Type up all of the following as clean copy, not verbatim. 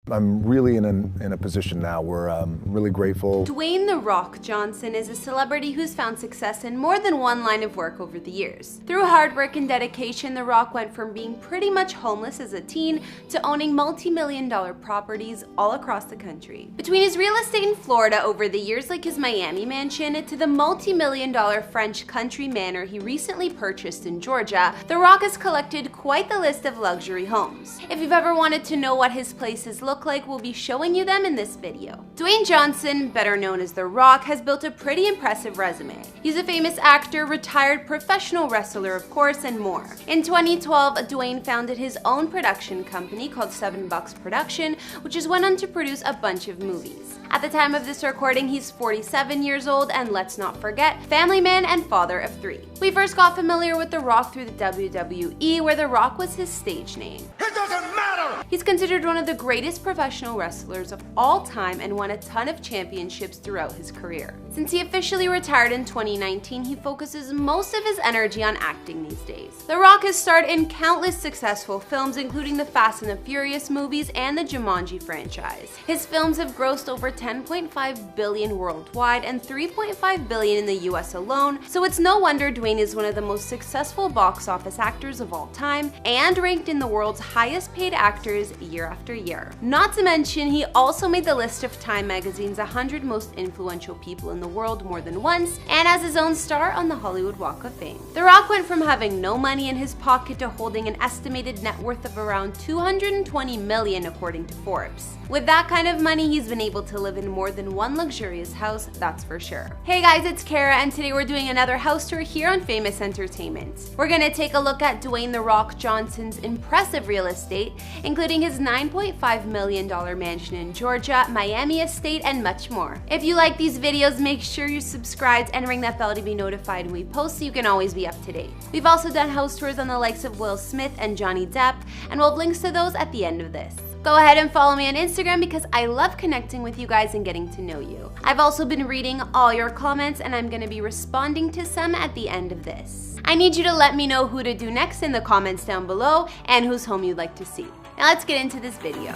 I'm really in a position now where I'm really grateful. Dwayne "The Rock" Johnson is a celebrity who's found success in more than one line of work over the years. Through hard work and dedication, The Rock went from being pretty much homeless as a teen to owning multi-million-dollar properties all across the country. Between his real estate in Florida over the years, like his Miami mansion, to the multi-million-dollar French country manor he recently purchased in Georgia, The Rock has collected quite the list of luxury homes. If you've ever wanted to know what his places look like, we'll be showing you them in this video. Dwayne Johnson, better known as The Rock, has built a pretty impressive resume. He's a famous actor, retired professional wrestler of course, and more. In 2012, Dwayne founded his own production company called $7 Production, which has went on to produce a bunch of movies. At the time of this recording, he's 47 years old, and let's not forget, family man and father of 3. We first got familiar with The Rock through the WWE, where The Rock was his stage name. It doesn't matter! He's considered one of the greatest professional wrestlers of all time and won a ton of championships throughout his career. Since he officially retired in 2019, he focuses most of his energy on acting these days. The Rock has starred in countless successful films, including the Fast and the Furious movies and the Jumanji franchise. His films have grossed over $10.5 billion worldwide and $3.5 billion in the US alone, so it's no wonder Dwayne is one of the most successful box office actors of all time and ranked in the world's highest paid actors year after year. Not to mention, he also made the list of Time magazine's 100 most influential people in the world more than once, and as his own star on the Hollywood Walk of Fame. The Rock went from having no money in his pocket to holding an estimated net worth of around $220 million according to Forbes. With that kind of money, he's been able to live in more than one luxurious house, that's for sure. Hey guys, it's Kara, and today we're doing another house tour here on Famous Entertainment. We're gonna take a look at Dwayne "The Rock" Johnson's impressive real estate, including his $9.5 million mansion in Georgia, Miami estate, and much more. If you like these videos, make sure you subscribe and ring that bell to be notified when we post so you can always be up to date. We've also done house tours on the likes of Will Smith and Johnny Depp, and we'll have links to those at the end of this. Go ahead and follow me on Instagram because I love connecting with you guys and getting to know you. I've also been reading all your comments, and I'm going to be responding to some at the end of this. I need you to let me know who to do next in the comments down below and whose home you'd like to see. Now let's get into this video.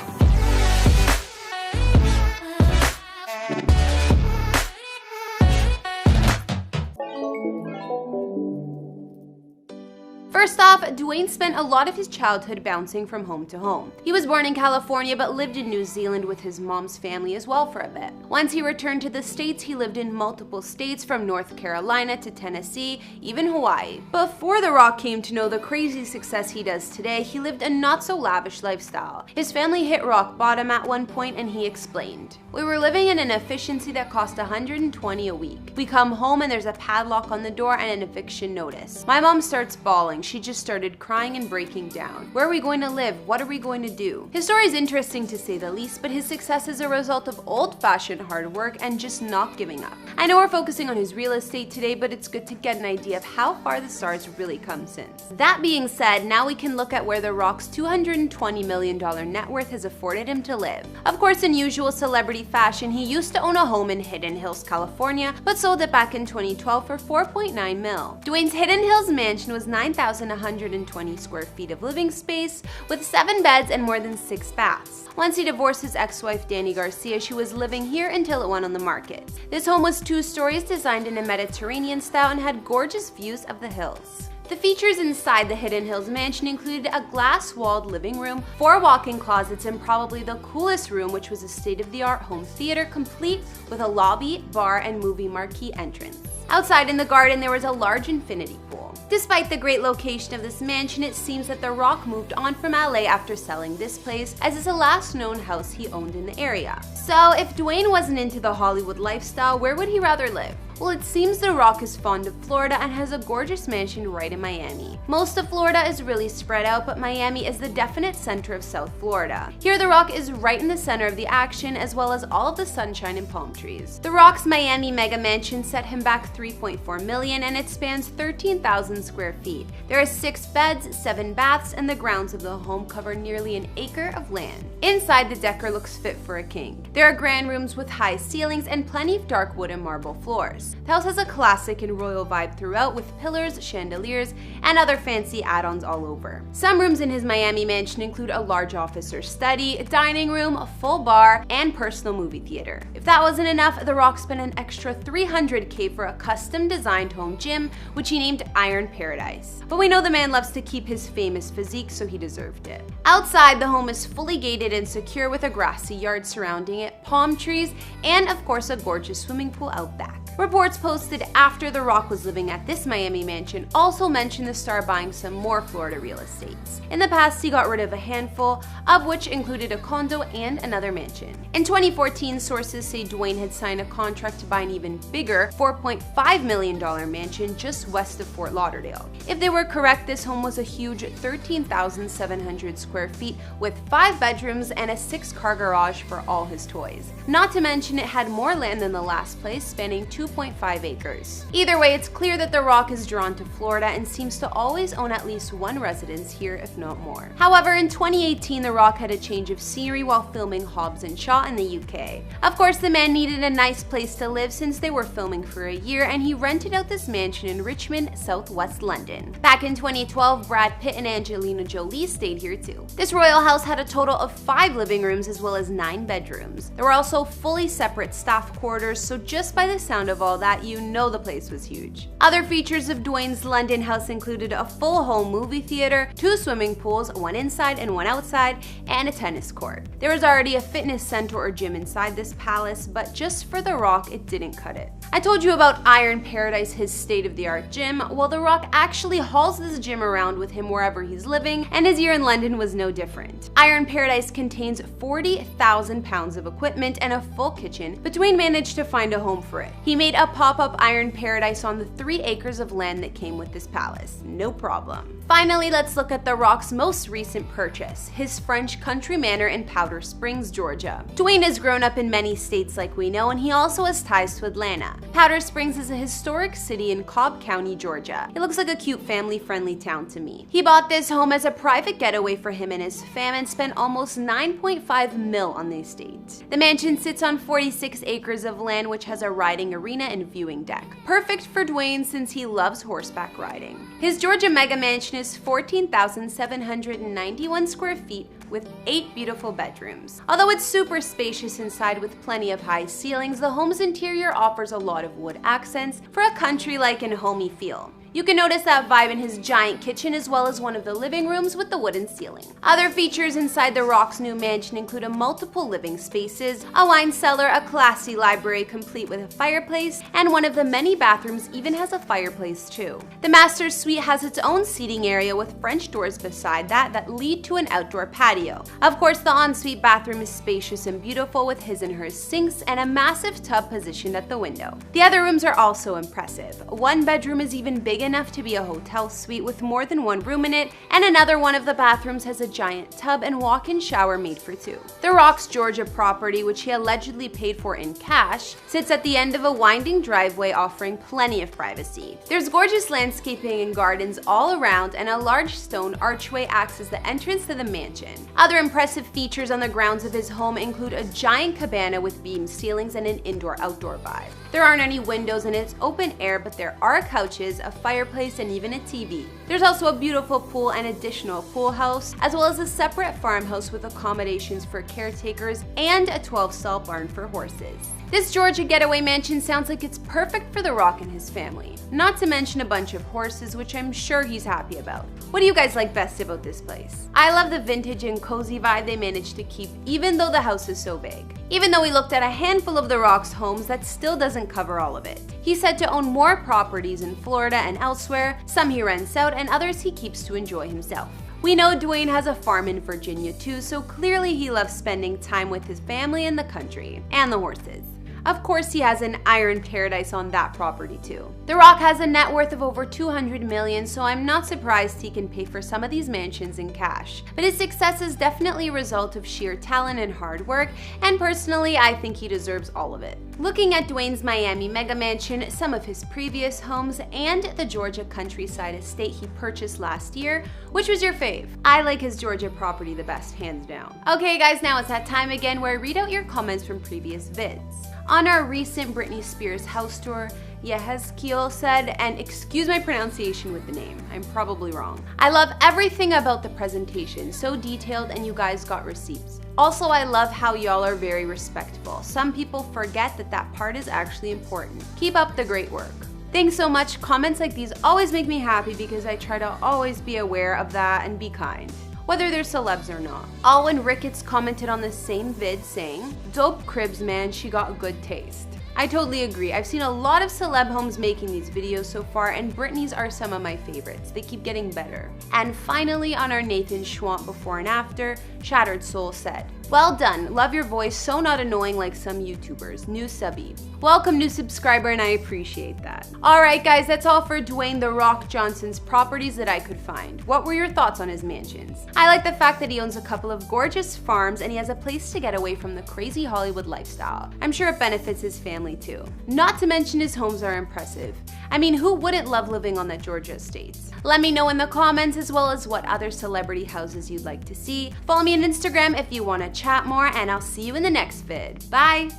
First off, Dwayne spent a lot of his childhood bouncing from home to home. He was born in California but lived in New Zealand with his mom's family as well for a bit. Once he returned to the States, he lived in multiple states from North Carolina to Tennessee, even Hawaii. Before The Rock came to know the crazy success he does today, he lived a not-so-lavish lifestyle. His family hit rock bottom at one point, and he explained, "We were living in an efficiency that cost $120 a week. We come home and there's a padlock on the door and an eviction notice. My mom starts bawling. She just started crying and breaking down. Where are we going to live? What are we going to do?" His story is interesting to say the least, but his success is a result of old-fashioned hard work and just not giving up. I know we're focusing on his real estate today, but it's good to get an idea of how far the star's really come since. That being said, now we can look at where The Rock's $220 million net worth has afforded him to live. Of course, in usual celebrity fashion, he used to own a home in Hidden Hills, California, but sold it back in 2012 for $4.9 mil. Dwayne's Hidden Hills mansion was 9,120 square feet of living space with 7 beds and more than 6 baths. Once he divorced his ex-wife Dani Garcia, she was living here until it went on the market. This home was 2 stories, designed in a Mediterranean style, and had gorgeous views of the hills. The features inside the Hidden Hills mansion included a glass-walled living room, 4 walk-in closets, and probably the coolest room, which was a state-of-the-art home theater complete with a lobby, bar, and movie marquee entrance. Outside in the garden, there was a large infinity pool. Despite the great location of this mansion, it seems that The Rock moved on from LA after selling this place, as it's the last known house he owned in the area. So if Dwayne wasn't into the Hollywood lifestyle, where would he rather live? Well, it seems The Rock is fond of Florida and has a gorgeous mansion right in Miami. Most of Florida is really spread out, but Miami is the definite center of South Florida. Here, The Rock is right in the center of the action, as well as all of the sunshine and palm trees. The Rock's Miami mega mansion set him back $3.4 million, and it spans 13,000 square feet. There are 6 beds, 7 baths, and the grounds of the home cover nearly an acre of land. Inside, the decor looks fit for a king. There are grand rooms with high ceilings and plenty of dark wood and marble floors. house. The house has a classic and royal vibe throughout, with pillars, chandeliers, and other fancy add-ons all over. Some rooms in his Miami mansion include a large office or study, a dining room, a full bar, and personal movie theater. If that wasn't enough, The Rock spent an extra $300K for a custom-designed home gym, which he named Iron Paradise. But we know the man loves to keep his famous physique, so he deserved it. Outside, the home is fully gated and secure with a grassy yard surrounding it, palm trees, and of course a gorgeous swimming pool out back. Reports posted after The Rock was living at this Miami mansion also mentioned the star buying some more Florida real estates. In the past, he got rid of a handful, of which included a condo and another mansion. In 2014, sources say Dwayne had signed a contract to buy an even bigger $4.5 million mansion just west of Fort Lauderdale. If they were correct, this home was a huge 13,700 square feet with 5 bedrooms and a 6-car garage for all his toys. Not to mention it had more land than the last place, spanning 2.5 acres. Either way, it's clear that The Rock is drawn to Florida and seems to always own at least one residence here, if not more. However, in 2018, The Rock had a change of scenery while filming Hobbs & Shaw in the UK. Of course, the man needed a nice place to live since they were filming for a year, and he rented out this mansion in Richmond, southwest London. Back in 2012, Brad Pitt and Angelina Jolie stayed here too. This royal house had a total of 5 living rooms as well as 9 bedrooms. There were also fully separate staff quarters, so just by the sound of all that, you know the place was huge. Other features of Dwayne's London house included a full home movie theater, 2 swimming pools, one inside and one outside, and a tennis court. There was already a fitness center or gym inside this palace, but just for The Rock, it didn't cut it. I told you about Iron Paradise, his state-of-the-art gym. Well, The Rock actually hauls this gym around with him wherever he's living, and his year in London was no different. Iron Paradise contains 40,000 pounds of equipment and a full kitchen, but Dwayne managed to find a home for it. He made a pop-up Iron Paradise on the 3 acres of land that came with this palace. No problem. Finally, let's look at The Rock's most recent purchase, his French country manor in Powder Springs, Georgia. Dwayne has grown up in many states like we know, and he also has ties to Atlanta. Powder Springs is a historic city in Cobb County, Georgia. It looks like a cute family-friendly town to me. He bought this home as a private getaway for him and his fam and spent almost $9.5 million on the estate. The mansion sits on 46 acres of land, which has a riding arena and viewing deck. Perfect for Dwayne since he loves horseback riding. His Georgia mega mansion is 14,791 square feet with 8 beautiful bedrooms. Although it's super spacious inside with plenty of high ceilings, the home's interior offers a lot of wood accents for a country-like and homey feel. You can notice that vibe in his giant kitchen as well as one of the living rooms with the wooden ceiling. Other features inside The Rock's new mansion include multiple living spaces, a wine cellar, a classy library complete with a fireplace, and one of the many bathrooms even has a fireplace too. The master's suite has its own seating area with French doors beside that lead to an outdoor patio. Of course, the ensuite bathroom is spacious and beautiful with his and hers sinks and a massive tub positioned at the window. The other rooms are also impressive. One bedroom is even big enough to be a hotel suite with more than one room in it, and another one of the bathrooms has a giant tub and walk-in shower made for 2. The Rock's Georgia property, which he allegedly paid for in cash, sits at the end of a winding driveway offering plenty of privacy. There's gorgeous landscaping and gardens all around, and a large stone archway acts as the entrance to the mansion. Other impressive features on the grounds of his home include a giant cabana with beam ceilings and an indoor-outdoor vibe. There aren't any windows and it's open air, but there are couches, a fireplace, and even a TV. There's also a beautiful pool and additional pool house, as well as a separate farmhouse with accommodations for caretakers and a 12-stall barn for horses. This Georgia getaway mansion sounds like it's perfect for The Rock and his family. Not to mention a bunch of horses, which I'm sure he's happy about. What do you guys like best about this place? I love the vintage and cozy vibe they managed to keep even though the house is so big. Even though we looked at a handful of The Rock's homes, that still doesn't cover all of it. He's said to own more properties in Florida and elsewhere, some he rents out and others he keeps to enjoy himself. We know Dwayne has a farm in Virginia too, so clearly he loves spending time with his family in the country, and the horses. Of course, he has an Iron Paradise on that property too. The Rock has a net worth of over $200 million, so I'm not surprised he can pay for some of these mansions in cash. But his success is definitely a result of sheer talent and hard work, and personally, I think he deserves all of it. Looking at Dwayne's Miami mega mansion, some of his previous homes, and the Georgia countryside estate he purchased last year, which was your fave? I like his Georgia property the best, hands down. Okay guys, now it's that time again where I read out your comments from previous vids. On our recent Britney Spears house tour, Yehezkiel said, and excuse my pronunciation with the name, I'm probably wrong. I love everything about the presentation, so detailed, and you guys got receipts. Also, I love how y'all are very respectful. Some people forget that that part is actually important. Keep up the great work. Thanks so much. Comments like these always make me happy because I try to always be aware of that and be kind, whether they're celebs or not. Alwyn Ricketts commented on the same vid saying, "Dope cribs, man, she got good taste." I totally agree. I've seen a lot of celeb homes making these videos so far, and Britney's are some of my favorites. They keep getting better. And finally, on our Nathan Schwant before and after, Shattered Soul said, "Well done. Love your voice, so not annoying like some YouTubers. New subby." Welcome, new subscriber, and I appreciate that. Alright guys, that's all for Dwayne The Rock Johnson's properties that I could find. What were your thoughts on his mansions? I like the fact that he owns a couple of gorgeous farms and he has a place to get away from the crazy Hollywood lifestyle. I'm sure it benefits his family too. Not to mention his homes are impressive. I mean, who wouldn't love living on the Georgia estates? Let me know in the comments as well as what other celebrity houses you'd like to see. Follow me on Instagram if you want to chat more, and I'll see you in the next vid. Bye!